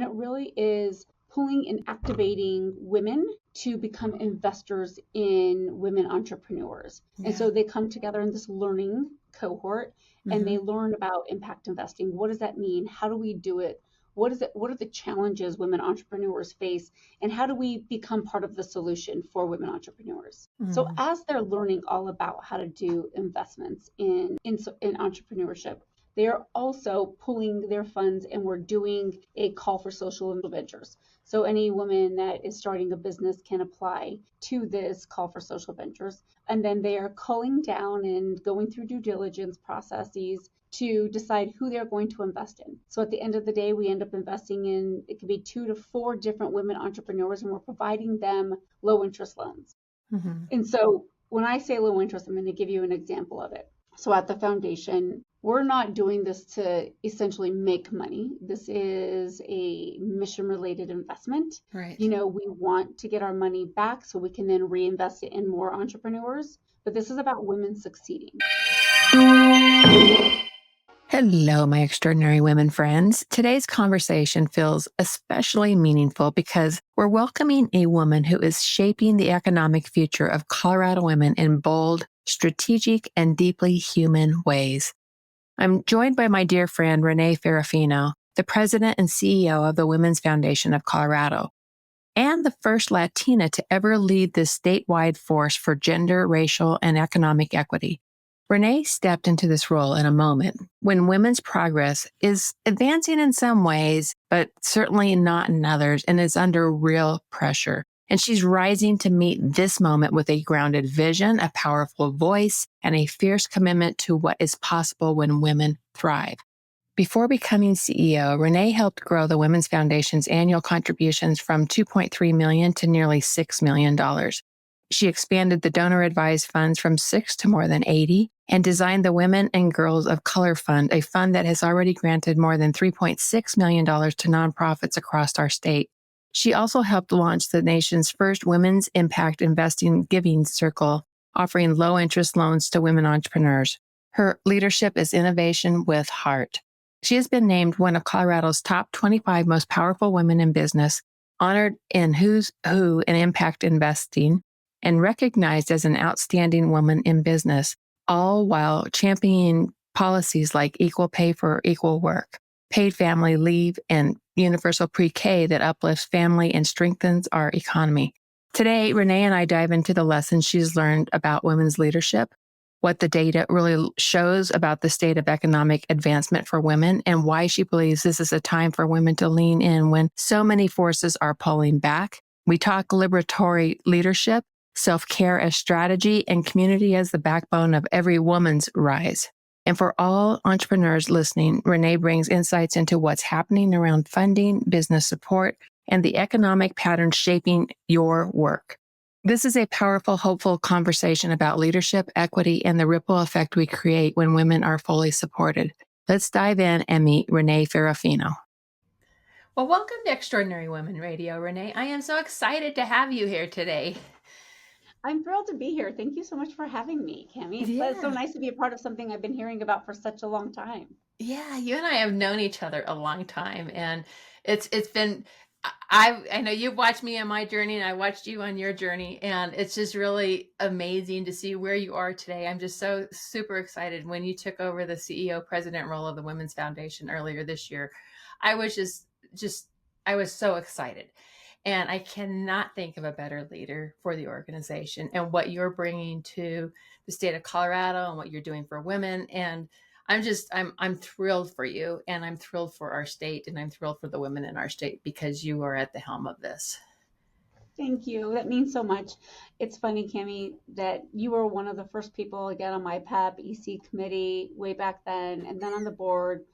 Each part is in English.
And it really is pulling and activating women to become investors in women entrepreneurs. Yeah. And so they come together in this learning cohort and they learn about impact investing. What does that mean? How do we do it? What is it? What are the challenges women entrepreneurs face? And how do we become part of the solution for women entrepreneurs? So as they're learning all about how to do investments in entrepreneurship, they're also pulling their funds, and we're doing a call for social ventures. So any woman that is starting a business can apply to this call for social ventures. And then they are culling down and going through due diligence processes to decide who they're going to invest in. So at the end of the day, we end up investing in, it could be 2 to 4 different women entrepreneurs, and we're providing them low interest loans. And so when I say low interest, I'm going to give you an example of it. So at the foundation, we're not doing this to essentially make money. This is a mission-related investment. Right. We want to get our money back so we can then reinvest it in more entrepreneurs. But this is about women succeeding. Hello, my extraordinary women friends. Today's conversation feels especially meaningful because we're welcoming a woman who is shaping the economic future of Colorado women in bold, strategic, and deeply human ways. I'm joined by my dear friend, Renee Ferrafino, the president and CEO of the Women's Foundation of Colorado, and the first Latina to ever lead this statewide force for gender, racial, and economic equity. Renee stepped into this role in a moment when women's progress is advancing in some ways, but certainly not in others, and is under real pressure. And she's rising to meet this moment with a grounded vision, a powerful voice, and a fierce commitment to what is possible when women thrive. Before becoming CEO, Renee helped grow the Women's Foundation's annual contributions from $2.3 million to nearly $6 million. She expanded the donor-advised funds from 6 to more than 80 and designed the Women and Girls of Color Fund, a fund that has already granted more than $3.6 million to nonprofits across our state. She also helped launch the nation's first Women's Impact Investing Giving Circle, offering low-interest loans to women entrepreneurs. Her leadership is innovation with heart. She has been named one of Colorado's top 25 most powerful women in business, honored in Who's Who in Impact Investing, and recognized as an outstanding woman in business, all while championing policies like equal pay for equal work, paid family leave, and universal pre-K that uplifts family and strengthens our economy. Today, Renee and I dive into the lessons she's learned about women's leadership, what the data really shows about the state of economic advancement for women, and why she believes this is a time for women to lean in when so many forces are pulling back. We talk liberatory leadership, self-care as strategy, and community as the backbone of every woman's rise. And for all entrepreneurs listening, Renee brings insights into what's happening around funding, business support, and the economic patterns shaping your work. This is a powerful, hopeful conversation about leadership, equity, and the ripple effect we create when women are fully supported. Let's dive in and meet Renee Ferrafino. Well, welcome to Extraordinary Women Radio, Renee. I am so excited to have you here today. I'm thrilled to be here. Thank you so much for having me, Cammie. It's so nice to be a part of something I've been hearing about for such a long time. Yeah, you and I have known each other a long time, and it's been, I know you've watched me on my journey, and I watched you on your journey, and it's just really amazing to see where you are today. I'm just so super excited. When you took over the CEO president role of the Women's Foundation earlier this year, I was I was so excited. And I cannot think of a better leader for the organization and what you're bringing to the state of Colorado and what you're doing for women. And I'm thrilled for you, and I'm thrilled for our state, and I'm thrilled for the women in our state because you are at the helm of this. Thank you. That means so much. It's funny, Cammie, that you were one of the first people to get on my PEP EC committee way back then, and then on the board.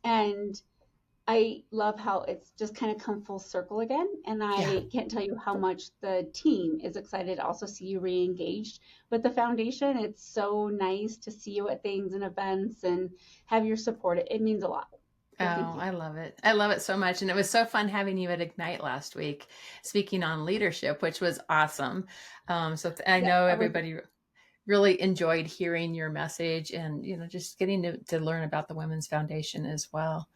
And I love how it's just kind of come full circle again. And I can't tell you how much the team is excited to also see you re-engaged. But the foundation, it's so nice to see you at things and events and have your support. It means a lot. So I love it. I love it so much. And it was so fun having you at Ignite last week, speaking on leadership, which was awesome. I know everybody really enjoyed hearing your message and, just getting to learn about the Women's Foundation as well.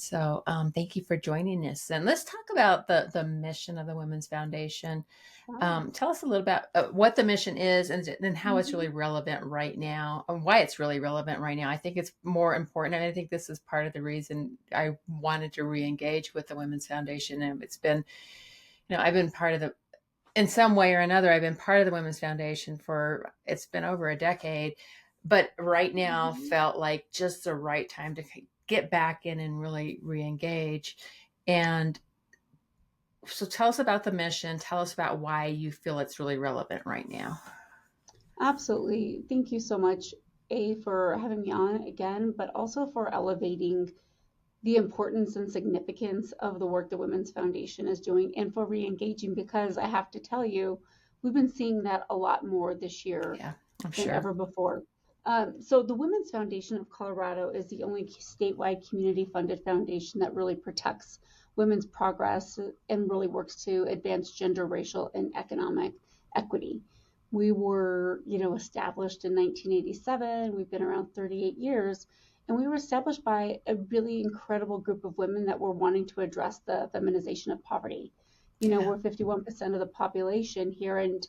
So thank you for joining us. And let's talk about the mission of the Women's Foundation. Wow. Tell us a little about what the mission is and how it's Mhm. really relevant right now and why it's really relevant right now. I think it's more important. And I think this is part of the reason I wanted to re-engage with the Women's Foundation. And it's been, I've been part of in some way or another, I've been part of the Women's Foundation it's been over a decade, but right now Mhm. felt like just the right time to get back in and really re-engage. And so tell us about the mission. Tell us about why you feel it's really relevant right now. Absolutely. Thank you so much, for having me on again, but also for elevating the importance and significance of the work the Women's Foundation is doing and for re-engaging because I have to tell you, we've been seeing that a lot more this year Yeah, I'm than sure. ever before. So the Women's Foundation of Colorado is the only statewide community-funded foundation that really protects women's progress and really works to advance gender, racial, and economic equity. We were, established in 1987. We've been around 38 years, and we were established by a really incredible group of women that were wanting to address the feminization of poverty. Yeah. We're 51% of the population here, and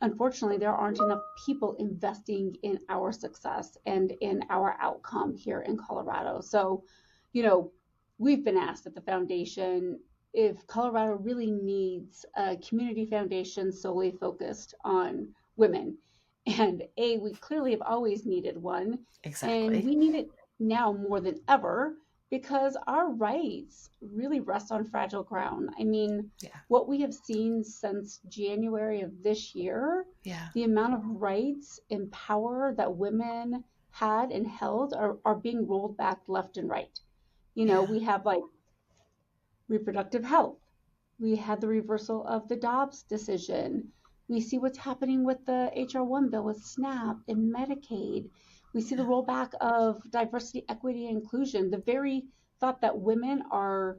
unfortunately, there aren't enough people investing in our success and in our outcome here in Colorado. So, you know, we've been asked at the foundation if Colorado really needs a community foundation solely focused on women. And we clearly have always needed one, and Exactly. we need it now more than ever because our rights really rest on fragile ground. I mean, Yeah. what we have seen since January of this year, Yeah. the amount of rights and power that women had and held are being rolled back left and right. Yeah. We have like reproductive health. We had the reversal of the Dobbs decision. We see what's happening with the HR1 bill with SNAP and Medicaid. We see the Yeah. rollback of diversity, equity, and inclusion. The very thought that women are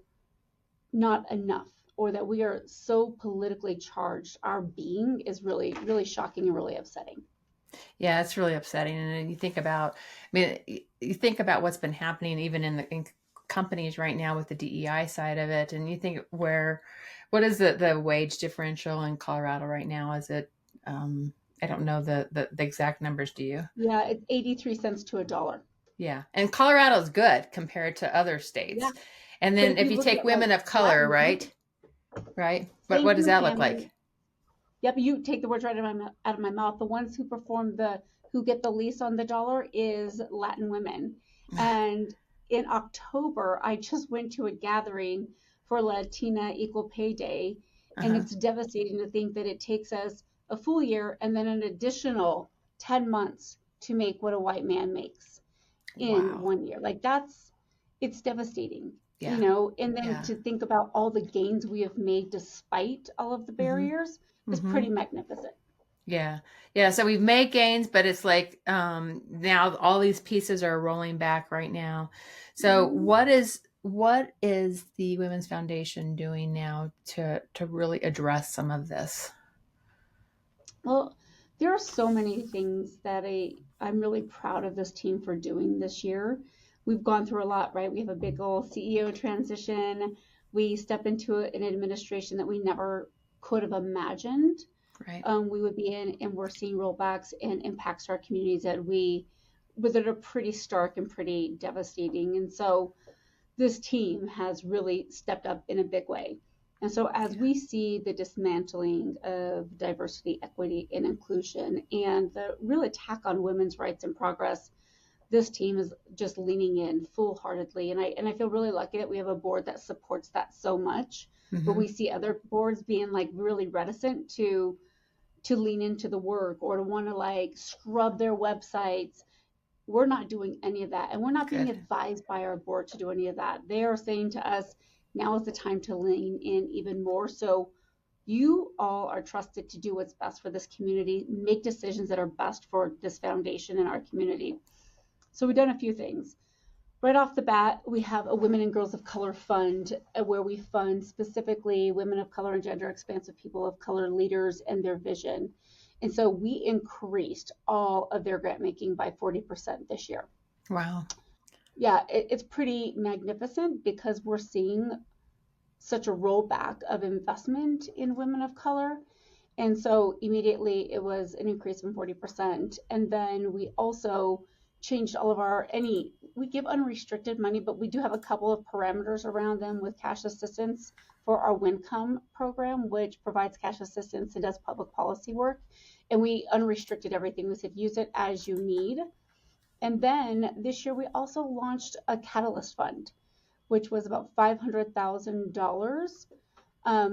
not enough or that we are so politically charged, our being is really, really shocking and really upsetting. Yeah, it's really upsetting. And then you think about what's been happening even in companies right now with the DEI side of it. And you think what is the wage differential in Colorado right now? Is it, I don't know the exact numbers. Do you? Yeah, it's 83 cents to a dollar. Yeah. And Colorado's good compared to other Yeah. states. And But then if if you you look take at like women of color, Latin right? women, Right. What thank does you, that look Tammy. like? Yep, you take the words right out of my mouth. The ones who get the least on the dollar is Latin women. And in October, I just went to a gathering for Latina Equal Pay Day, and Uh-huh. it's devastating to think that it takes us a full year and then an additional 10 months to make what a white man makes in Wow. 1 year. It's devastating, Yeah. and then Yeah. to think about all the gains we have made despite all of the Mm-hmm. barriers is Mm-hmm. pretty magnificent. Yeah. Yeah. So we've made gains, but it's like now all these pieces are rolling back right now. So Mhm. what is the Women's Foundation doing now to really address some of this? Well, there are so many things that I'm really proud of this team for doing this year. We've gone through a lot, right? We have a big old CEO transition. We step into an administration that we never could have imagined Right. we would be in, and we're seeing rollbacks and impacts to our communities that are pretty stark and pretty devastating. And so this team has really stepped up in a big way. And so, as Yeah. we see the dismantling of diversity, equity, and inclusion, and the real attack on women's rights and progress, this team is just leaning in full heartedly. And I feel really lucky that we have a board that supports that so much. But Mm-hmm. we see other boards being like really reticent to lean into the work or to want to like scrub their websites. We're not doing any of that. And we're not being Good. advised by our board to do any of that. They are saying to us, now is the time to lean in even more. So you all are trusted to do what's best for this community, make decisions that are best for this foundation and our community. So we've done a few things. Right off the bat, we have a Women and Girls of Color Fund where we fund specifically women of color and gender expansive people of color leaders and their vision. And so we increased all of their grant making by 40% this year. Wow. Yeah, it's pretty magnificent because we're seeing such a rollback of investment in women of color. And so immediately it was an increase from 40%. And then we also changed all of we give unrestricted money, but we do have a couple of parameters around them with cash assistance for our WINCOME program, which provides cash assistance and does public policy work. And we unrestricted everything. We said, use it as you need. And then this year we also launched a Catalyst Fund, which was about $500,000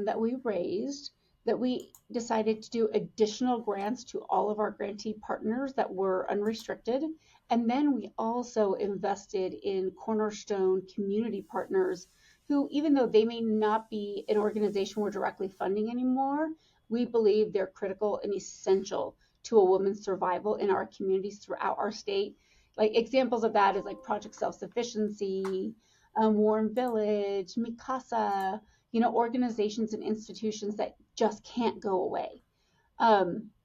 that we raised, that we decided to do additional grants to all of our grantee partners that were unrestricted. And then we also invested in cornerstone community partners who, even though they may not be an organization we're directly funding anymore, we believe they're critical and essential to a woman's survival in our communities throughout our state. Like examples of that is like Project Self-Sufficiency, Warm Village, Mikasa, organizations and institutions that just can't go away.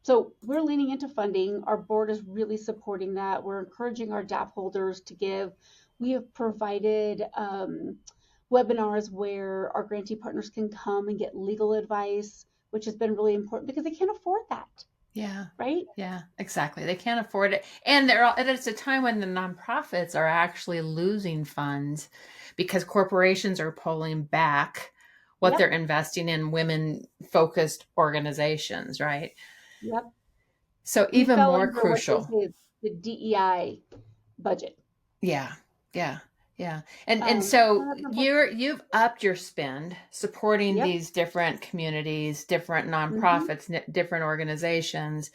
So we're leaning into funding. Our board is really supporting that. We're encouraging our DAP holders to give. We have provided webinars where our grantee partners can come and get legal advice, which has been really important because they can't afford that. Yeah. Right? Yeah, exactly. They can't afford it. And it's a time when the nonprofits are actually losing funds because corporations are pulling back what Yep. they're investing in women-focused organizations, right? Yep. So We even fell more under what they crucial. say the DEI budget. Yeah. Yeah. Yeah. And so That's unfortunate. you've upped your spend supporting Yep. these different communities, different Mm-hmm. nonprofits, different organizations.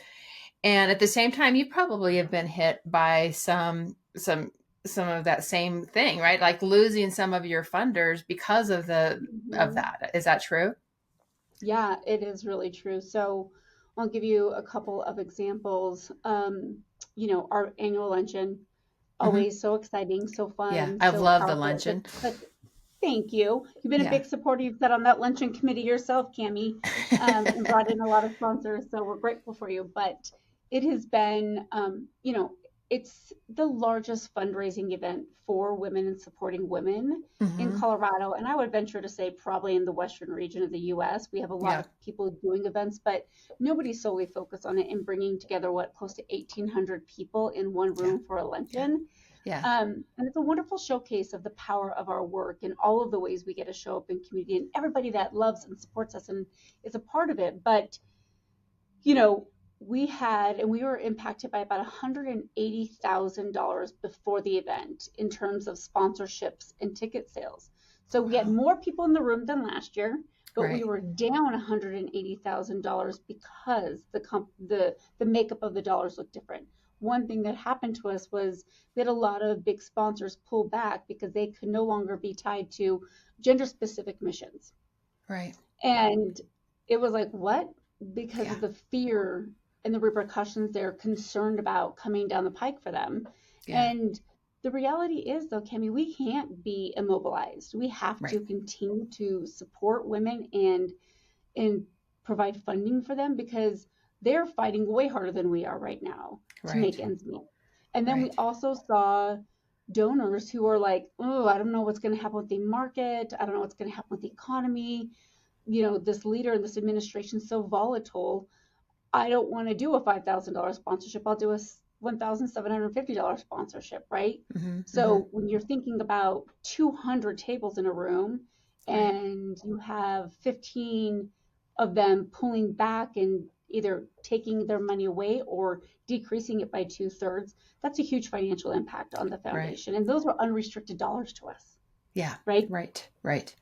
And at the same time, you probably have been hit by some of that same thing, right? Like losing some of your funders because of Mm-hmm. that. Is that true? Yeah, it is really true. So I'll give you a couple of examples. Our annual luncheon, Mm-hmm. always so exciting, so Yeah, fun, I've so loved the powerful. luncheon. Thank you. You've been a Yeah. big supporter. You've sat on that luncheon committee yourself, Cami, and brought in a lot of sponsors. So we're grateful for you. But it has been, it's the largest fundraising event for women and supporting women in Mm-hmm. Colorado. And I would venture to say probably in the Western region of the US. We have a lot Yeah. of people doing events, but nobody's solely focused on it and bringing together close to 1,800 people in one Yeah. room for a Yeah. luncheon. Yeah. And it's a wonderful showcase of the power of our work and all of the ways we get to show up in community and everybody that loves and supports us and is a part of it. But, you know, we were impacted by about $180,000 before the event in terms of sponsorships and ticket sales. So we had Wow. more people in the room than last year, but we Right. were down $180,000 because the makeup of the dollars looked different. One thing that happened to us was we had a lot of big sponsors pull back because they could no longer be tied to gender specific missions. Right. And it was like, what? Because Yeah. of the fear and the repercussions they're concerned about coming down the pike for them. Yeah. And the reality is, though, Kemi, we can't be immobilized. We have Right. to continue to support women and provide funding for them because they're fighting way harder than we are right now to Right. make ends meet. And then we Right. also saw donors who are like, oh, I don't know what's going to happen with the market. I don't know what's going to happen with the economy. This leader in this administration is so volatile. I don't want to do a $5,000 sponsorship. I'll do a $1,750 sponsorship, right? Mm-hmm. Mm-hmm. So when you're thinking about 200 tables in a room Right. and you have 15 of them pulling back and either taking their money away or decreasing it by 2/3, that's a huge financial impact on the Right. foundation. And those are unrestricted dollars to us, Yeah. right? Right. Right.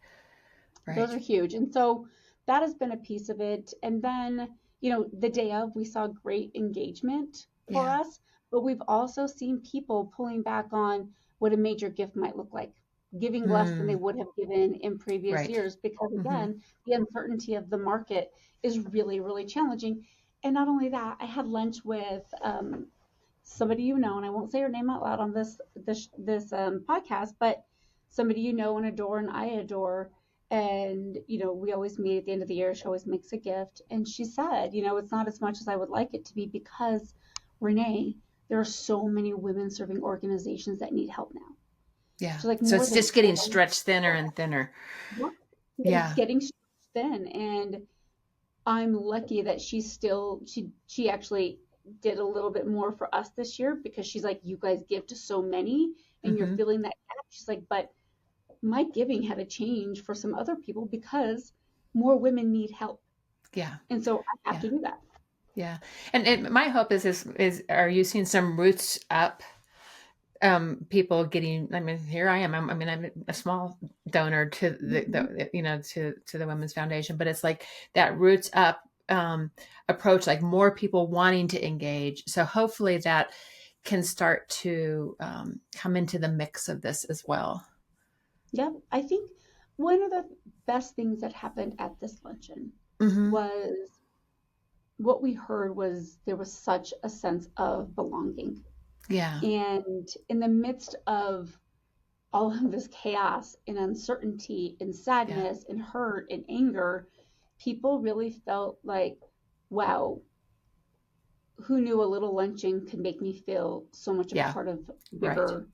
Those Right. are huge. And so that has been a piece of it. And then, the day of, we saw great engagement for Yeah. us, but we've also seen people pulling back on what a major gift might look like, giving less than they Mm. would have given in previous Right. years, because Mm-hmm. again, the uncertainty of the market is really, really challenging. And not only that, I had lunch with somebody and I won't say her name out loud on this podcast, but somebody and adore and I adore. And we always meet at the end of the year. She always makes a gift, and she said, it's not as much as I would like it to be because, Renee, there are so many women serving organizations that need help now. Yeah. She's like, So more it's than just getting ever. stretched thinner and thinner. Yeah. It's Yeah. getting thin. And I'm lucky that she actually did a little bit more for us this year, because she's like, you guys give to so many and you're Mm-hmm. feeling that gap. She's like, but my giving had to change for some other people because more women need help. Yeah. And so I have Yeah. to do that. Yeah. And my hope is are you seeing some roots up, people getting, I mean, here I am. I'm a small donor to Mm-hmm. to the Women's Foundation, but it's like that roots up, approach, like more people wanting to engage. So hopefully that can start to, come into the mix of this as well. Yeah, I think one of the best things that happened at this luncheon Mm-hmm. was what we heard was there was such a sense of belonging. Yeah. And in the midst of all of this chaos and uncertainty and Yeah. sadness and hurt and anger, people really felt like, wow, who knew a little luncheon could make me feel so much a Yeah. part of Right. bigger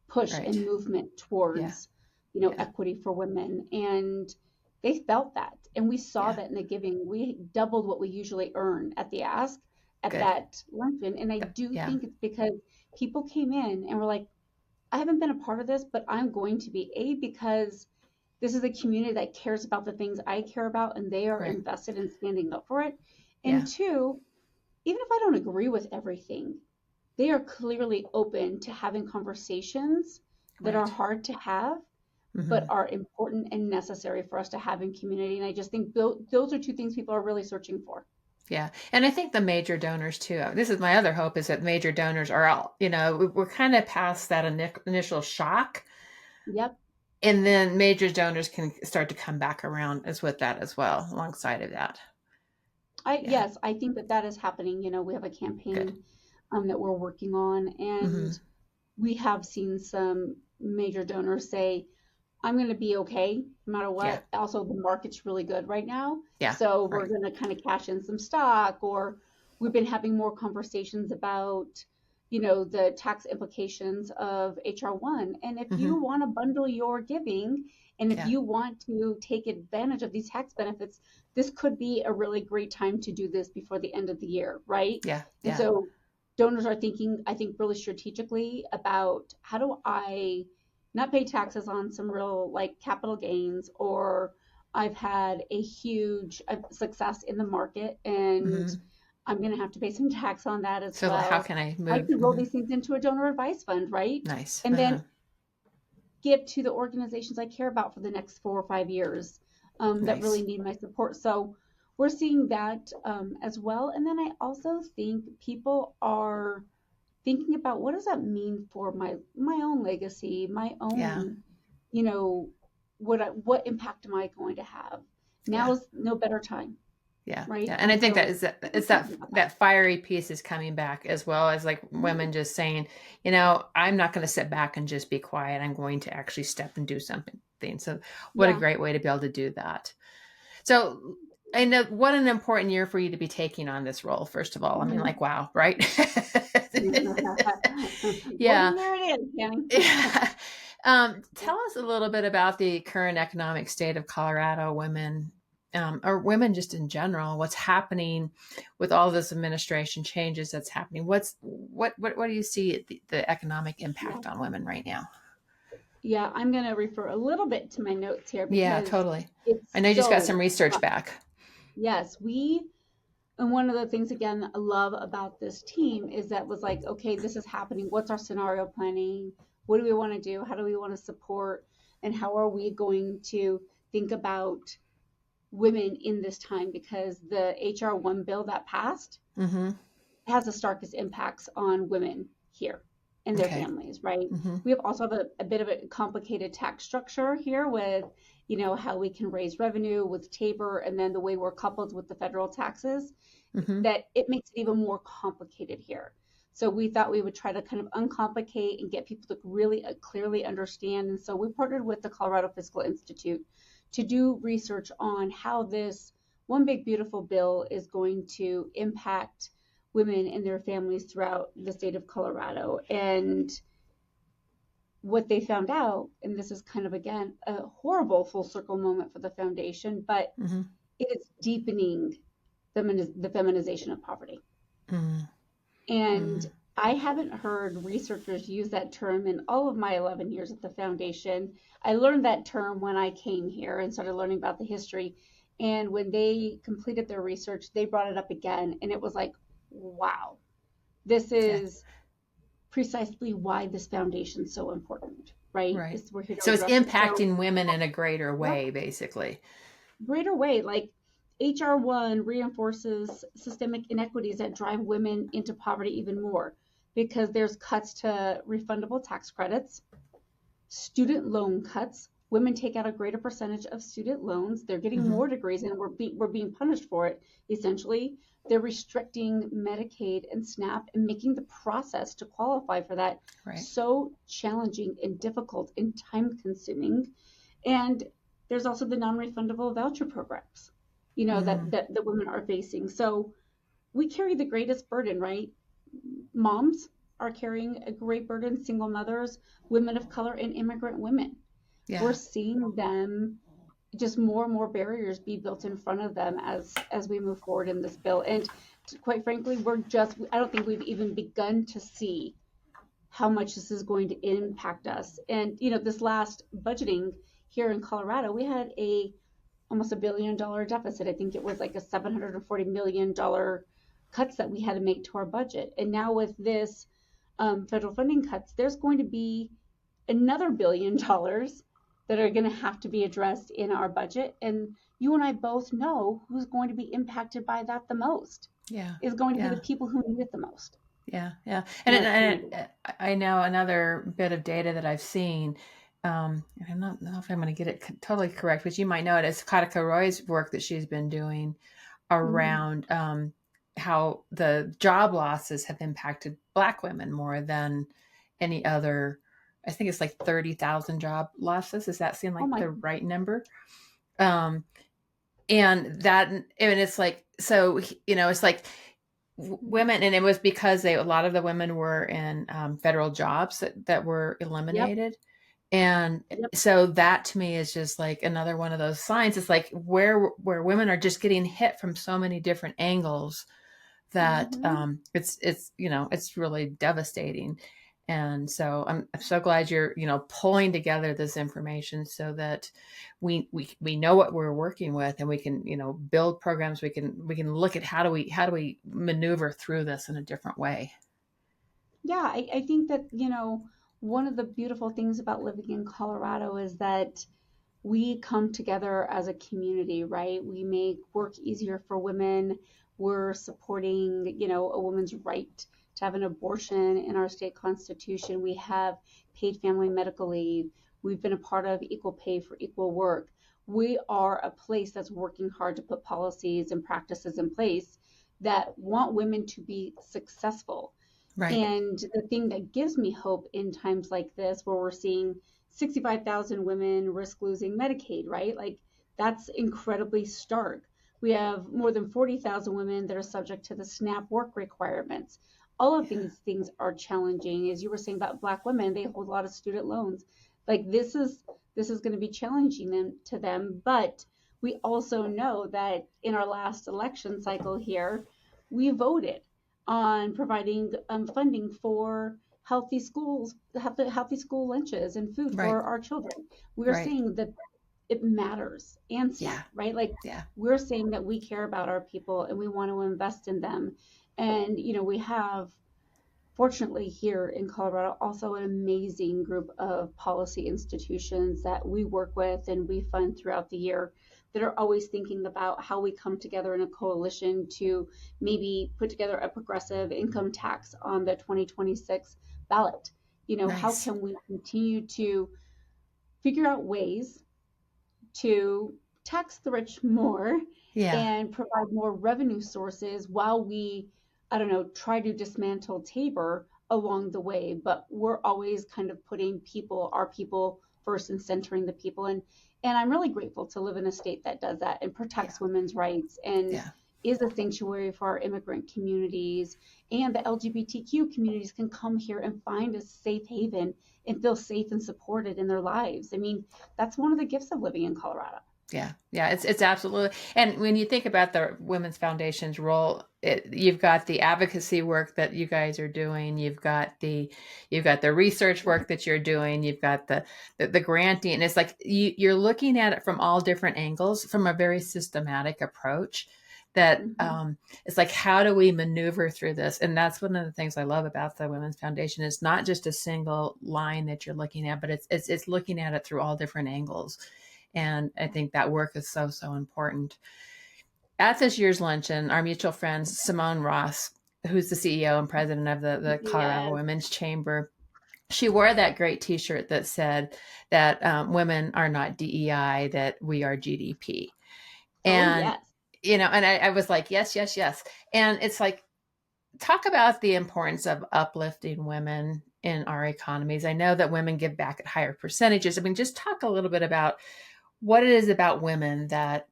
push Right. and movement Yeah. towards, Yeah. equity for women. And they felt that. And we saw Yeah. that in the giving. We doubled what we usually earn at the ask at Good. that luncheon. And I do Yeah. think it's because people came in and were like, I haven't been a part of this, but I'm going to be, because this is a community that cares about the things I care about and they are Right. invested in standing up for it. Yeah. And two, even if I don't agree with everything, they are clearly open to having conversations that are Right. hard to have, Mm-hmm. but are important and necessary for us to have in community. And I just think those are two things people are really searching for. Yeah. And I think the major donors too. This is my other hope, is that major donors are all, we're kind of past that initial shock, Yep. and then major donors can start to come back around as with that as well, alongside of that. Yeah. Yes, I think that that is happening. We have a Good. campaign that we're working on, Mm-hmm. and we have seen some major donors say, I'm going to be okay no matter Yeah. what. Also, the market's really good right now. Yeah. So we're Right. going to kind of cash in some stock, or we've been having more conversations about, the tax implications of HR1. And if Mm-hmm. you want to bundle your giving and if Yeah. you want to take advantage of these tax benefits, this could be a really great time to do this before the end of the year, right? Yeah. And Yeah. so donors are thinking, I think, really strategically about how do I not pay taxes on some real like capital gains, or I've had a huge success in the market and Mm-hmm. I'm going to have to pay some tax on that as So how well. can I I move? can roll Mm-hmm. these things into a donor advice fund, right? Nice. And Uh-huh. then give to the organizations I care about for the next 4 or 5 years, that really Nice. need my support. So we're seeing that as well. And then I also think people are thinking about what does that mean for my own legacy, my Yeah. own, what impact am I going to have? Now Yeah. is no better time, Yeah, right? yeah, and I And think that so is that we're it's thinking about that. that fiery piece is coming back, as well as like Yeah, women just saying, I'm not going to sit back and just be quiet. I'm going to actually step and do something. So, what a yeah. great way to be able to do that. So, I know what an important year for you to be taking on this role. First of all, I mean, Mhm. like, wow, right? Well, Yeah, there it is, Kenny. yeah. Tell us a little bit about the current economic state of Colorado women, or women just in general. What's happening with all this administration changes that's happening? What do you see the economic Yeah, impact on women right now? yeah. I'm going to refer a little bit to my notes here Yeah, because totally. it's I know you just got so some research tough. back. Yes, and one of the things again I love about this team is that was like, okay, this is happening. What's our scenario planning? What do we want to do? How do we want to support? And how are we going to think about women in this time? Because the HR1 bill that passed Mm-hmm. has the starkest impacts on women here and their Okay. families, right? Mm-hmm. We have also have a bit of a complicated tax structure here with, how we can raise revenue with Tabor and then the way we're coupled with the federal taxes, Mm-hmm. that it makes it even more complicated here. So we thought we would try to kind of uncomplicate and get people to really clearly understand. And so we partnered with the Colorado Fiscal Institute to do research on how this one big beautiful bill is going to impact women and their families throughout the state of Colorado. And what they found out, and this is kind of, again, a horrible full circle moment for the foundation, but Mm-hmm. it is deepening the feminization of poverty. Mm-hmm. And I haven't heard researchers use that term in all of my 11 years at the foundation. I learned that term when I came here and started learning about the history. And when they completed their research, they brought it up again. And it was like, wow, this Yeah. is precisely why this foundation is so important, right? Right. We're here to So it's address it. So, impacting women in a greater yeah, way, basically. greater way. Like HR1 reinforces systemic inequities that drive women into poverty even more because there's cuts to refundable tax credits, student loan cuts. Women take out a greater percentage of student loans. They're getting Mm-hmm. more degrees, and we're being punished for it. Essentially, they're restricting Medicaid and SNAP and making the process to qualify for that Right. so challenging and difficult and time consuming. And there's also the non-refundable voucher programs, Mm-hmm. that women are facing. So we carry the greatest burden, right? Moms are carrying a great burden, single mothers, women of color, and immigrant women. We're Yeah. seeing them, just more and more barriers be built in front of them as we move forward in this bill. And quite frankly, I don't think we've even begun to see how much this is going to impact us. And this last budgeting here in Colorado, we had almost $1 billion deficit. I think it was like a $740 million cuts that we had to make to our budget. And now with this federal funding cuts, there's going to be another $1 billion that are going to have to be addressed in our budget. And you and I both know who's going to be impacted by that the most. Yeah. Is going to be Yeah. the people who need it the most. Yeah. Yeah. In our And community. I know another bit of data that I've seen, and I don't know if I'm going to get it totally correct, but you might know it. It's Katika Roy's work that she's been doing around how the job losses have impacted Black women more than any other. I think it's like 30,000 job losses. Does that seem Oh like my. the right number? Um, and it's like, so, it's like women, and it was because a lot of the women were in federal jobs that were Yep. eliminated. And Yep. so that to me is just like another one of those signs. It's like where women are just getting hit from so many different angles that Mm-hmm. it's really devastating. And so I'm so glad you're pulling together this information so that we know what we're working with, and we can build programs. We can look at how do we maneuver through this in a different way. Yeah, I think that, one of the beautiful things about living in Colorado is that we come together as a community, right? We make work easier for women. We're supporting, a woman's right to have an abortion in our state constitution. We have paid family medical leave. We've been a part of equal pay for equal work. We are a place that's working hard to put policies and practices in place that want women to be successful. Right. And the thing that gives me hope in times like this, where we're seeing 65,000 women risk losing Medicaid, right? Like, that's incredibly stark. We have more than 40,000 women that are subject to the SNAP work requirements. All of Yeah. these things are challenging. As you were saying about Black women, they hold a lot of student loans. Like, this is going to be challenging to them. But we also know that in our last election cycle here, we voted on providing funding for healthy schools, healthy school lunches and food Right. for our children. We're Right. saying that it matters and some, Yeah. right? Like, Yeah. we're saying that we care about our people and we want to invest in them. And, we have, fortunately, here in Colorado, also an amazing group of policy institutions that we work with and we fund throughout the year that are always thinking about how we come together in a coalition to maybe put together a progressive income tax on the 2026 ballot. How Nice. can we continue to figure out ways to tax the rich more Yeah. and provide more revenue sources while we, I don't know, try to dismantle Tabor along the way. But we're always kind of putting our people first and centering the people. And I'm really grateful to live in a state that does that and Yeah. protects women's rights and Yeah. is a sanctuary for our immigrant communities, and the LGBTQ communities can come here and find a safe haven and feel safe and supported in their lives. I mean, that's one of the gifts of living in Colorado. Yeah, yeah, it's absolutely. And when you think about the Women's Foundation's role, you've got the advocacy work that you guys are doing, you've got the research work that you're doing, you've got the granting, and it's like you're looking at it from all different angles, from a very systematic approach. That it's like, how do we maneuver through this? And that's one of the things I love about the Women's Foundation. It's not just a single line that you're looking at, but it's looking at it through all different angles. And I think that work is so, so important. At this year's luncheon, our mutual friend, Simone Ross, who's the CEO and president of the Colorado Yes. Women's Chamber, she wore that great T-shirt that said that women are not DEI, that we are GDP. And, yes. And I was like, yes, yes, yes. And it's like, talk about the importance of uplifting women in our economies. I know that women give back at higher percentages. I mean, just talk a little bit about what it is about women that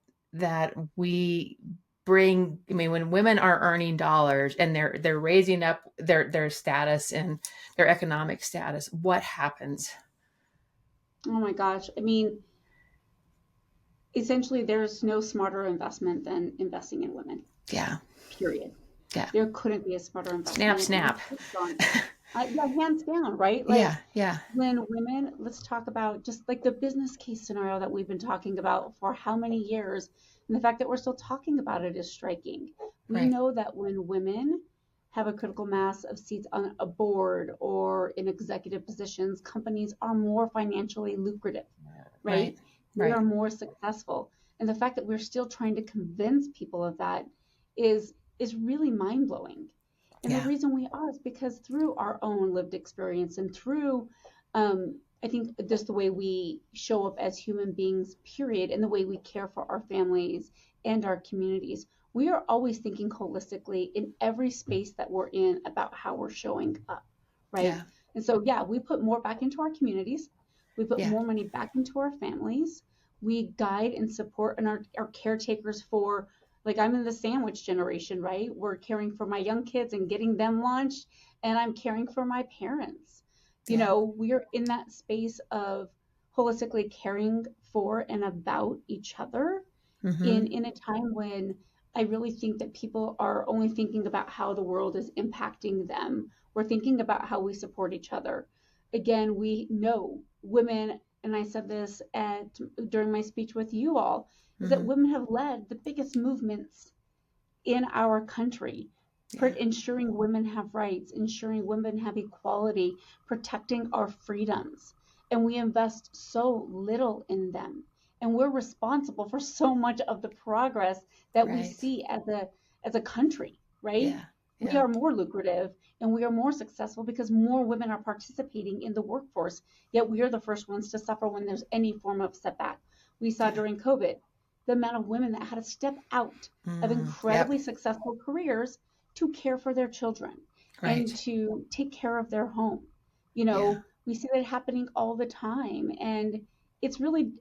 we bring. I mean, when women are earning dollars and they're raising up their status and their economic status, what happens? Oh my gosh. I mean, essentially there's no smarter investment than investing in women. Yeah. Period. Yeah. There couldn't be a smarter investment. Snap. Yeah, hands down, right? Like, yeah. When women, let's talk about just like the business case scenario that we've been talking about for how many years, and the fact that we're still talking about it is striking. We know that when women have a critical mass of seats on a board or in executive positions, companies are more financially lucrative, right? They are more successful. And the fact that we're still trying to convince people of that is really mind-blowing. And the reason we are is because through our own lived experience and through, I think, just the way we show up as human beings, period, and the way we care for our families and our communities, we are always thinking holistically in every space that we're in about how we're showing up, right? Yeah. And so, we put more back into our communities. We put more money back into our families. We guide and support and our caretakers for, like, I'm in the sandwich generation, right? We're caring for my young kids and getting them launched, and I'm caring for my parents. You know, we're in that space of holistically caring for and about each other in a time when I really think that people are only thinking about how the world is impacting them. We're thinking about how we support each other. Again, we know women, and I said this during my speech with you all, is that women have led the biggest movements in our country for ensuring women have rights, ensuring women have equality, protecting our freedoms. And we invest so little in them. And we're responsible for so much of the progress that we see as a country, right? We are more lucrative and we are more successful because more women are participating in the workforce, yet we are the first ones to suffer when there's any form of setback. We saw during COVID the amount of women that had to step out of incredibly successful careers to care for their children and to take care of their home. You know, we see that happening all the time, and it's really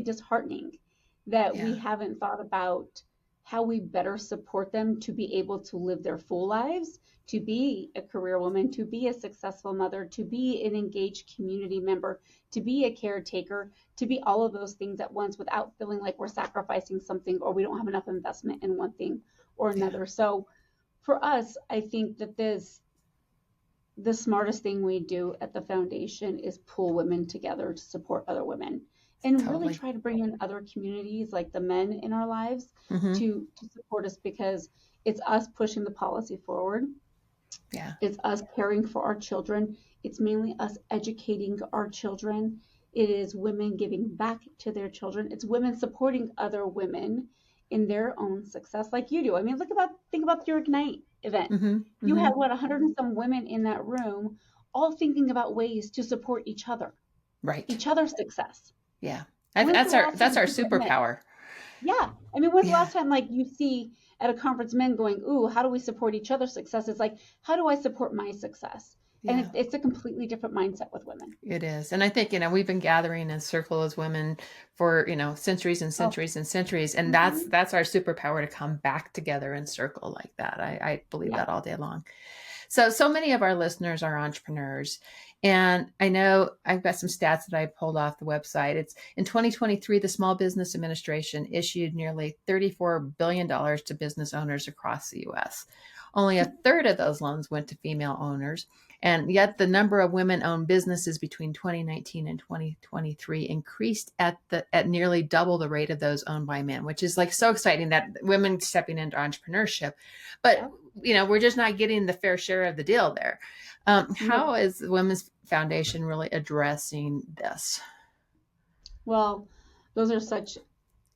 disheartening that we haven't thought about how we better support them to be able to live their full lives, to be a career woman, to be a successful mother, to be an engaged community member, to be a caretaker, to be all of those things at once without feeling like we're sacrificing something or we don't have enough investment in one thing or another. So for us, I think that the smartest thing we do at the foundation is pull women together to support other women. And really try to bring in other communities, like the men in our lives, to support us, because it's us pushing the policy forward. It's us caring for our children. It's mainly us educating our children. It is women giving back to their children. It's women supporting other women in their own success, like you do. I mean, think about your Ignite event. You had 100 and some women in that room, all thinking about ways to support each other, each other's success. Yeah. That's our superpower. Yeah. I mean, when's the last time, like, you see at a conference men going, ooh, how do we support each other's success? It's like, how do I support my success? And Yeah. it's a completely different mindset with women. It is. And I think, we've been gathering in circle as women for, centuries and Oh, centuries and centuries. And mhm. that's our superpower, to come back together in circle like that. I believe Yeah. that all day long. So many of our listeners are entrepreneurs. And I know I've got some stats that I pulled off the website. It's in 2023, the Small Business Administration issued nearly $34 billion to business owners across the US. Only a third of those loans went to female owners. And yet the number of women-owned businesses between 2019 and 2023 increased at nearly double the rate of those owned by men, which is like so exciting, that women stepping into entrepreneurship. But we're just not getting the fair share of the deal there. How No. is the Women's Foundation really addressing this? Well, those are such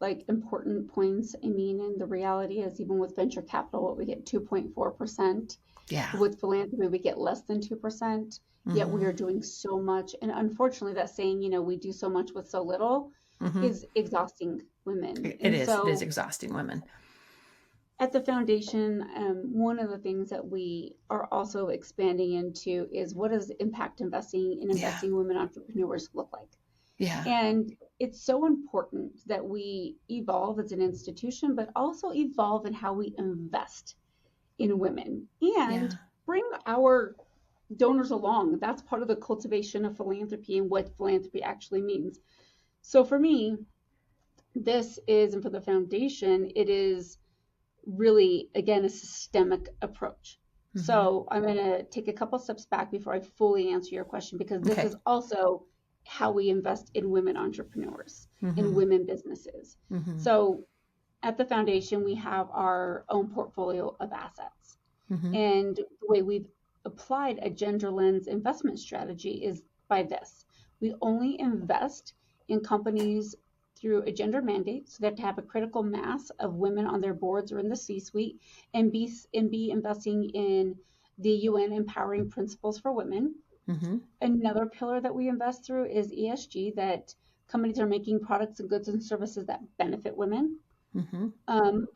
like important points. I mean, and the reality is, even with venture capital, what we get 2.4%. Yeah. With philanthropy, we get less than 2%. Yet we Mm-hmm. are doing so much. And unfortunately, that saying, we do so much with so little, Mm-hmm. is exhausting women. It And is. It is so exhausting women. at the foundation, one of the things that we are also expanding into is, what does impact investing and Yeah. investing women entrepreneurs look like? Yeah. And it's so important that we evolve as an institution, but also evolve in how we invest in women Yeah. and bring our donors along. That's part of the cultivation of philanthropy and what philanthropy actually means. So for me, this is, and for the foundation, it is really, again, a systemic approach. Mm-hmm. So I'm going to take a couple steps back before I fully answer your question, because this Okay. is also how we invest in women entrepreneurs, in Mm-hmm. women businesses. Mm-hmm. So at the foundation, we have our own portfolio of assets. Mm-hmm. And the way we've applied a gender lens investment strategy is by this: we only invest in companies through a gender mandate, so they have to have a critical mass of women on their boards or in the C-suite, and be investing in the UN empowering principles for women. Mm-hmm. Another pillar that we invest through is ESG, that companies are making products and goods and services that benefit women. Mm-hmm.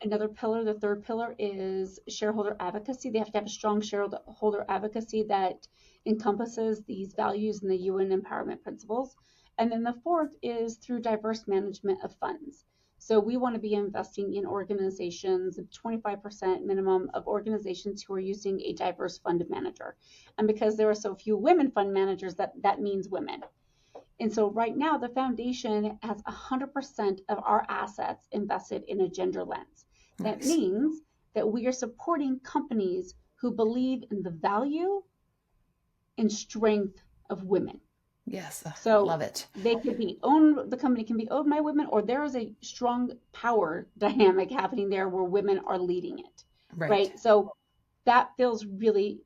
Another pillar, the third pillar, is shareholder advocacy. They have to have a strong shareholder advocacy that encompasses these values and the UN empowerment principles. And then the fourth is through diverse management of funds. So we want to be investing in organizations, 25% minimum of organizations who are using a diverse fund manager. And because there are so few women fund managers, that means women. And so right now, the foundation has 100% of our assets invested in a gender lens. That Nice. means that we are supporting companies who believe in the value and strength of women. Yes. So Love it. the company can be owned by women, or there is a strong power dynamic happening there where women are leading it, Right. right? So that feels really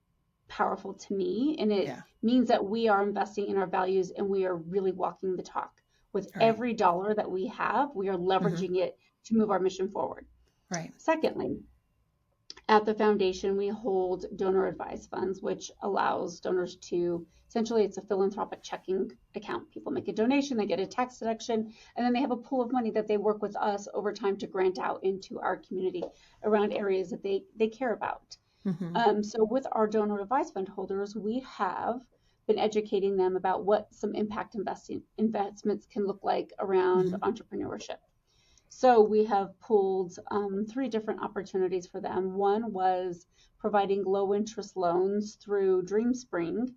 powerful to me, and it Yeah. means that we are investing in our values and we are really walking the talk. With Right. every dollar that we have, we are Mm-hmm. leveraging it to move our mission forward. Right. Secondly, at the foundation, we hold donor advised funds, which allows donors to, essentially, it's a philanthropic checking account. People make a donation, they get a tax deduction, and then they have a pool of money that they work with us over time to grant out into our community around areas that they care about. Mm-hmm. So with our donor advised fund holders, we have been educating them about what some impact investments can look like around Mm-hmm. entrepreneurship. So we have pulled three different opportunities for them. One was providing low interest loans through DreamSpring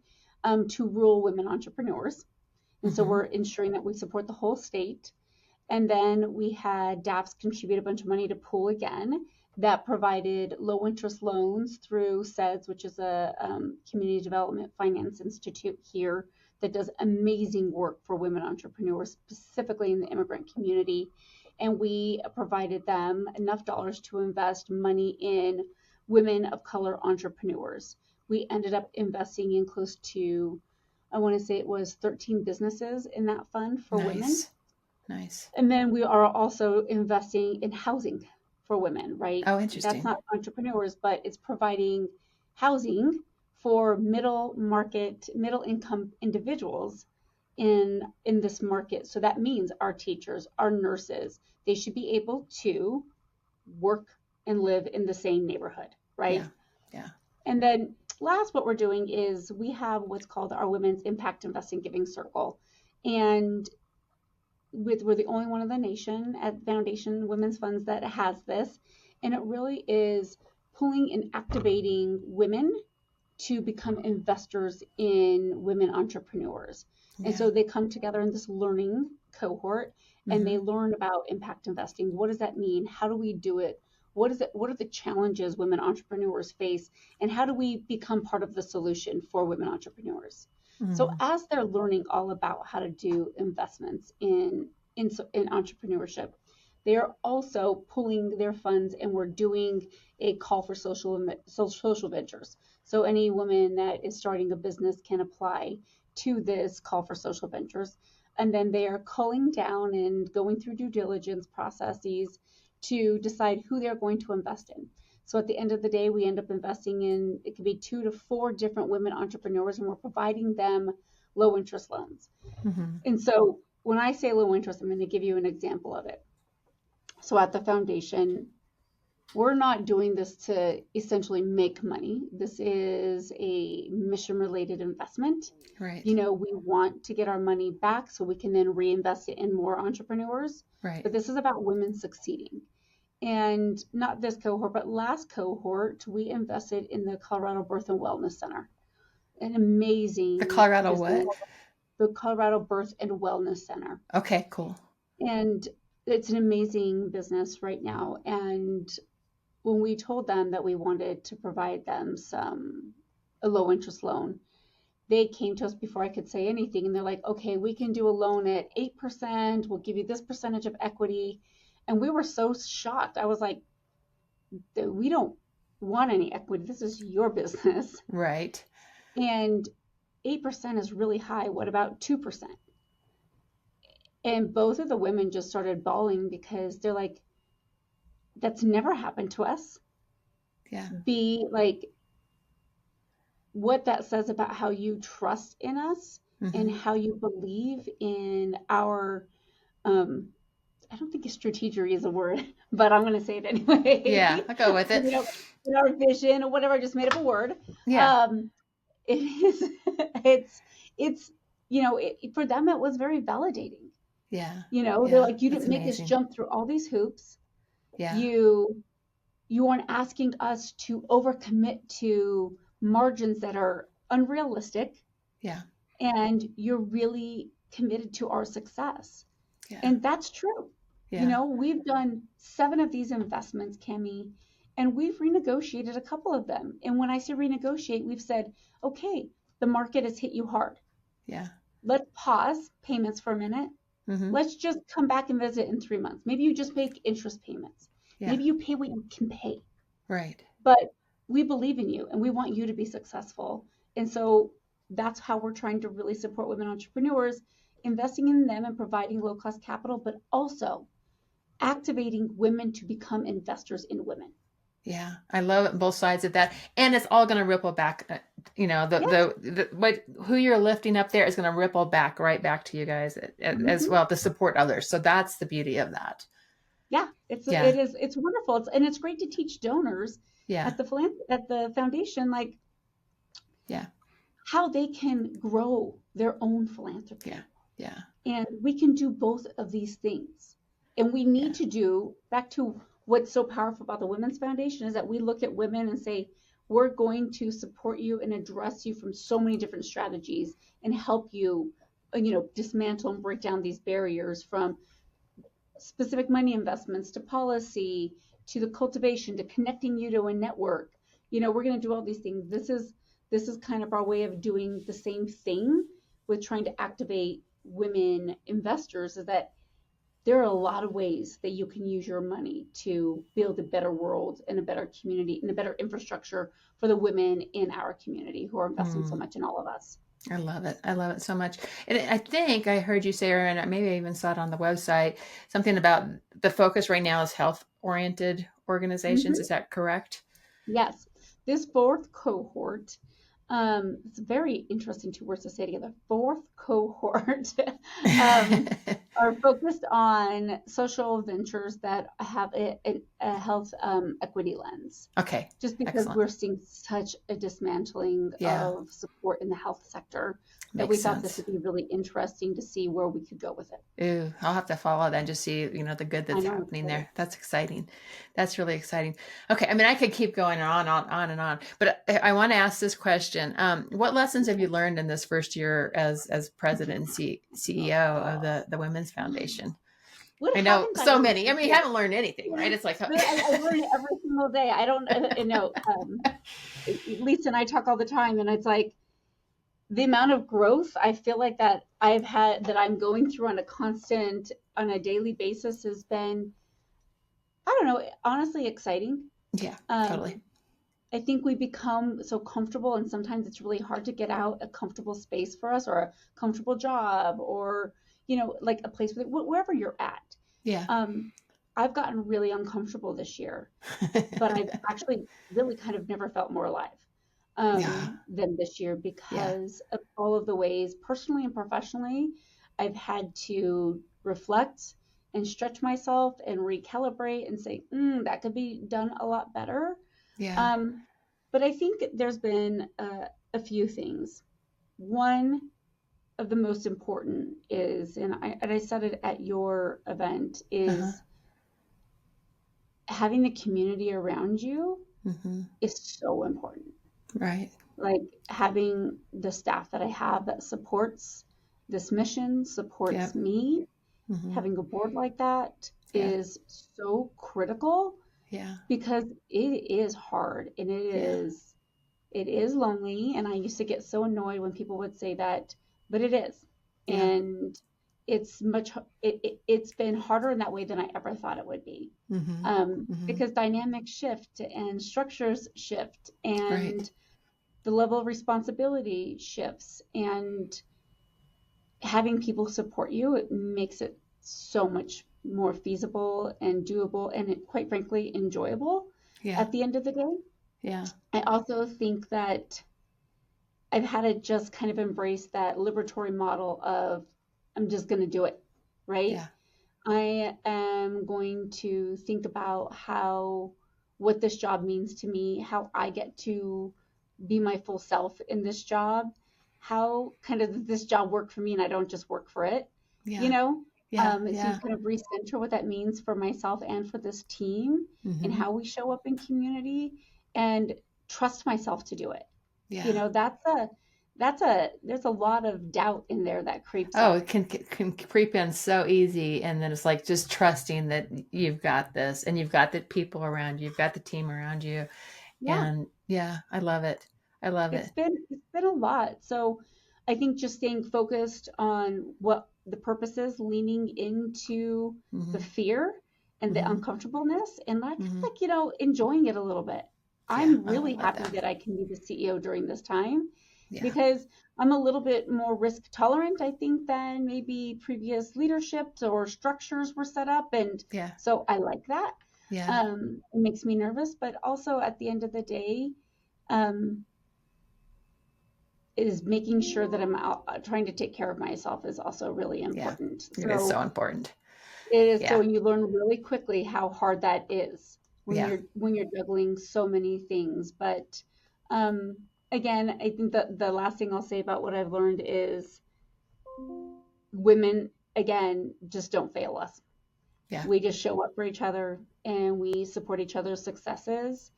to rural women entrepreneurs. And so Mm-hmm. we're ensuring that we support the whole state. And then we had DAPS contribute a bunch of money to Pool again, that provided low interest loans through SEDS, which is a community development finance institute here that does amazing work for women entrepreneurs, specifically in the immigrant community. And we provided them enough dollars to invest money in women of color entrepreneurs. We ended up investing in close to, I want to say it was 13 businesses in that fund for women. Nice. Nice. And then we are also investing in housing for women, right? Oh, That's interesting. not entrepreneurs, but it's providing housing for middle income individuals in this market. So that means our teachers, our nurses, they should be able to work and live in the same neighborhood, Yeah. right? Yeah. And then last, what we're doing is we have what's called our Women's Impact Investing Giving Circle. And we're the only one in the nation at Foundation Women's Funds that has this. And it really is pulling and activating women to become investors in women entrepreneurs. Yeah. And so they come together in this learning cohort and they learn about impact investing. What does that mean? How do we do it? What are the challenges women entrepreneurs face? And how do we become part of the solution for women entrepreneurs? So as they're learning all about how to do investments in entrepreneurship, they are also pulling their funds, and we're doing a call for social ventures. So any woman that is starting a business can apply to this call for social ventures. And then they are culling down and going through due diligence processes to decide who they're going to invest in. So at the end of the day, we end up investing in, it could be 2 to 4 different women entrepreneurs, and we're providing them low interest loans. And so when I say low interest, I'm going to give you an example of it. So at the foundation, we're not doing this to essentially make money. This is a mission-related investment. Right. You know, we want to get our money back so we can then reinvest it in more entrepreneurs. Right. But this is about women succeeding. And not this cohort, but last cohort, we invested in the Colorado Birth and Wellness Center. An amazing. The Colorado what? The Colorado Birth and Wellness Center. Okay, cool. And it's an amazing business right now. And when we told them that we wanted to provide them a low interest loan, they came to us before I could say anything. And they're like, okay, we can do a loan at 8%. We'll give you this percentage of equity. And we were so shocked. I was like, we don't want any equity. This is your business. Right. And 8% is really high. What about 2%? And both of the women just started bawling because they're like, that's never happened to us. Yeah. Like, what that says about how you trust in us and how you believe in our, I don't think strategy is a word, but I'm going to say it anyway. Yeah, I'll go with it. You know, in our vision or whatever, I just made up a word. Yeah. It's, you know, for them, it was very validating. Yeah. You know, they're like, you didn't make us jump through all these hoops. Yeah. You aren't asking us to overcommit to margins that are unrealistic. Yeah. And you're really committed to our success. Yeah. And that's true. Yeah. You know, we've done 7 of these investments, Cami, and we've renegotiated a couple of them. And when I say renegotiate, we've said, okay, the market has hit you hard. Yeah. Let's pause payments for a minute. Let's just come back and visit in 3 months. Maybe you just make interest payments. Yeah. Maybe you pay what you can pay. Right. But we believe in you and we want you to be successful. And so that's how we're trying to really support women entrepreneurs, investing in them and providing low-cost capital, but also activating women to become investors in women. Yeah, I love both sides of that, and it's all going to ripple back. You know, who you're lifting up there is going to ripple back right back to you guys as well to support others. So that's the beauty of that. Yeah, it is. It's wonderful, and it's great to teach donors at the foundation, like, how they can grow their own philanthropy. Yeah. And we can do both of these things, and we need to do back to. What's so powerful about the Women's Foundation is that we look at women and say, we're going to support you and address you from so many different strategies and help you, dismantle and break down these barriers from specific money investments to policy, to the cultivation, to connecting you to a network. We're going to do all these things. This is kind of our way of doing the same thing with trying to activate women investors, is that there are a lot of ways that you can use your money to build a better world and a better community and a better infrastructure for the women in our community who are investing so much in all of us. I love it. I love it so much. And I think I heard you say, and maybe I even saw it on the website, something about the focus right now is health-oriented organizations. Is that correct? Yes. This 4th cohort, It's very interesting two words to say together. Fourth cohort um, are focused on social ventures that have a health equity lens. Okay. Just because Excellent. we're seeing such a dismantling Yeah. of support in the health sector that we Makes thought this sense. would be really interesting to see where we could go with it. Ooh, I'll have to follow that and just see, the good I that's know it's happening great. there. That's exciting. That's really exciting. Okay. I mean, I could keep going on and on, but I want to ask this question. What lessons have you learned in this first year as president and CEO of the Women's Foundation? What I know haven't I so learned many. I this mean, you year? haven't learned anything, right? It's like, Really, I learn it every single day. I don't know. Lisa and I talk all the time, and it's like the amount of growth I feel like that I've had that I'm going through on a daily basis has been, I don't know, honestly exciting. yeah, totally. Um, I think we become so comfortable, and sometimes it's really hard to get out a comfortable space for us, or a comfortable job, or like a place wherever you're at. Yeah. Um, I've gotten really uncomfortable this year, but I've actually really kind of never felt more alive Yeah. than this year Yeah. because of all of the ways, personally and professionally, I've had to reflect and stretch myself and recalibrate and say, that could be done a lot better. Yeah. Um, but I think there's been a few things. One of the most important is, and I said it at your event, Uh-huh. is having the community around you Mm-hmm. is so important. Right. Like having the staff that I have that supports this mission, Yeah. supports me, Mm-hmm. having a board like that Yeah. is so critical Yeah. because it is hard and Yeah. it is lonely. And I used to get so annoyed when people would say that, but it is. Yeah. And it's it's been harder in that way than I ever thought it would be. Mm-hmm. Mm-hmm. Because dynamics shift and structures shift Right. and the level of responsibility shifts, and having people support you, it makes it so much more feasible and doable and quite frankly enjoyable Yeah. at the end of the day. Yeah. I also think that I've had to just kind of embrace that liberatory model of I'm just going to do it, right? Yeah. I am going to think about what this job means to me, how I get to be my full self in this job, how kind of this job work for me and I don't just work for it, you Yeah. know? Yeah. So Yeah. kind of recenter what that means for myself and for this team and Mm-hmm. how we show up in community and trust myself to do it. You Yeah. know, there's a lot of doubt in there that creeps Oh, up. it can creep in so easy, and then it's like just trusting that you've got this, and you've got the people around you, you've got the team around you, Yeah. and yeah, I love it. I love it. It's been a lot. So I think just staying focused on what the purpose is, leaning into the Mm-hmm. fear and the Mm-hmm. uncomfortableness, and I feel Mm-hmm. like, enjoying it a little bit. Yeah. I'm Oh, I really love happy that. that I can be the CEO during this time Yeah. because I'm a little bit more risk tolerant, I think, than maybe previous leaderships or structures were set up. And Yeah. so I like that. Yeah. It makes me nervous, but also at the end of the day, um, is making sure that I'm out, trying to take care of myself is also really Yeah. important. It is So so important. it is so Yeah. you learn really quickly how hard that is Yeah. when you're juggling so many things. But um, again, I think that the last thing I'll say about what I've learned is women again just don't fail us. Yeah. We just show up for each other and we support each other's successes.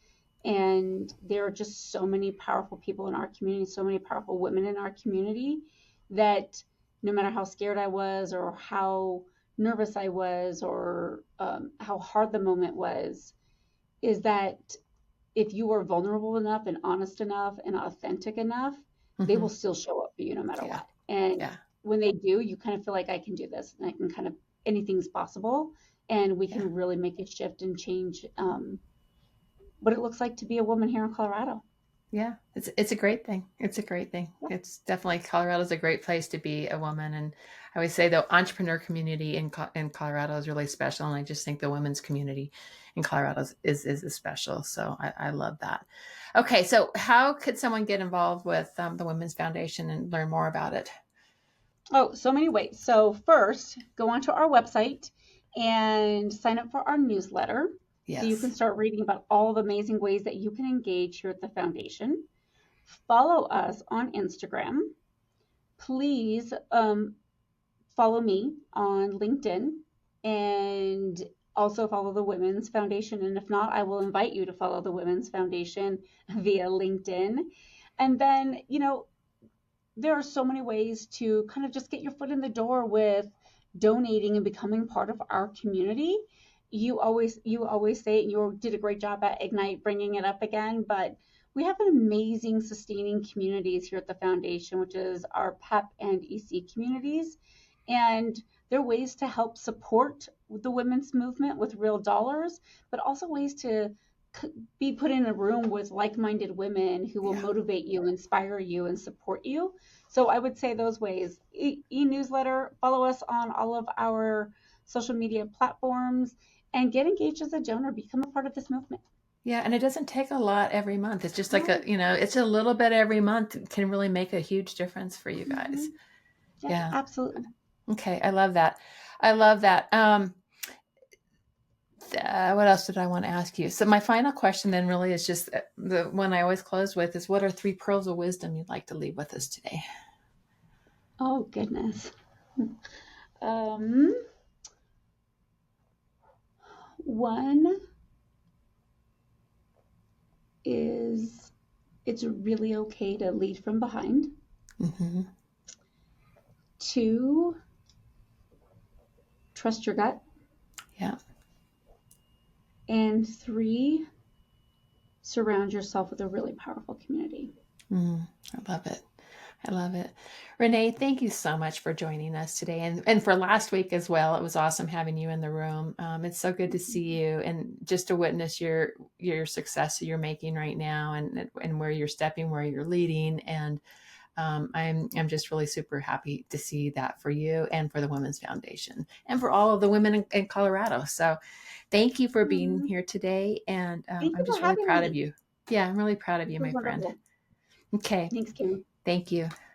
And there are just so many powerful people in our community, so many powerful women in our community that no matter how scared I was or how nervous I was or how hard the moment was, is that if you are vulnerable enough and honest enough and authentic enough, they Mm-hmm. will still show up for you no matter Yeah. what. And Yeah. when they do, you kind of feel like I can do this and I can anything's possible. And we Yeah. can really make a shift and change what it looks like to be a woman here in Colorado. Yeah, it's a great thing. It's a great thing. Yeah. It's definitely Colorado's a great place to be a woman, and I always say the entrepreneur community in Colorado is really special, and I just think the women's community in Colorado is special. So I love that. Okay, so how could someone get involved with the Women's Foundation and learn more about it? Oh, so many ways. So first, go onto our website and sign up for our newsletter so you can Yes. start reading about all the amazing ways that you can engage here at the foundation. Follow us on Instagram. Please follow me on LinkedIn and also follow the Women's Foundation. And if not, I will invite you to follow the Women's Foundation via LinkedIn. And then, there are so many ways to kind of just get your foot in the door with donating and becoming part of our community. You always say it, and you did a great job at Ignite bringing it up again, but we have an amazing sustaining communities here at the foundation, which is our PEP and EC communities. And there are ways to help support the women's movement with real dollars, but also ways to be put in a room with like-minded women who will Yeah. motivate you, inspire you, and support you. So I would say those ways: e-newsletter, follow us on all of our social media platforms, and get engaged as a donor. Become a part of this movement. Yeah, and it doesn't take a lot every month. It's just like No. it's a little bit every month can really make a huge difference for you Mm-hmm. guys. Yeah, Yeah. absolutely. Okay, I love that. I love that. What else did I want to ask you? So my final question then really is just the one I always close with is what are 3 pearls of wisdom you'd like to leave with us today? Oh goodness. Um, One is it's really okay to lead from behind. Mm-hmm. Two, trust your gut. Yeah. And three, surround yourself with a really powerful community. I love it. I love it. Renee, thank you so much for joining us today and for last week as well. It was awesome having you in the room. It's so good to see you and just to witness your success that you're making right now and where you're stepping, where you're leading. And I'm just really super happy to see that for you and for the Women's Foundation and for all of the women in Colorado. So thank you for being here today. And Thank I'm you for just really having proud of me. you. Yeah, I'm really proud of This you, was my friend. wonderful. Okay. Thanks, Kim. Thank you.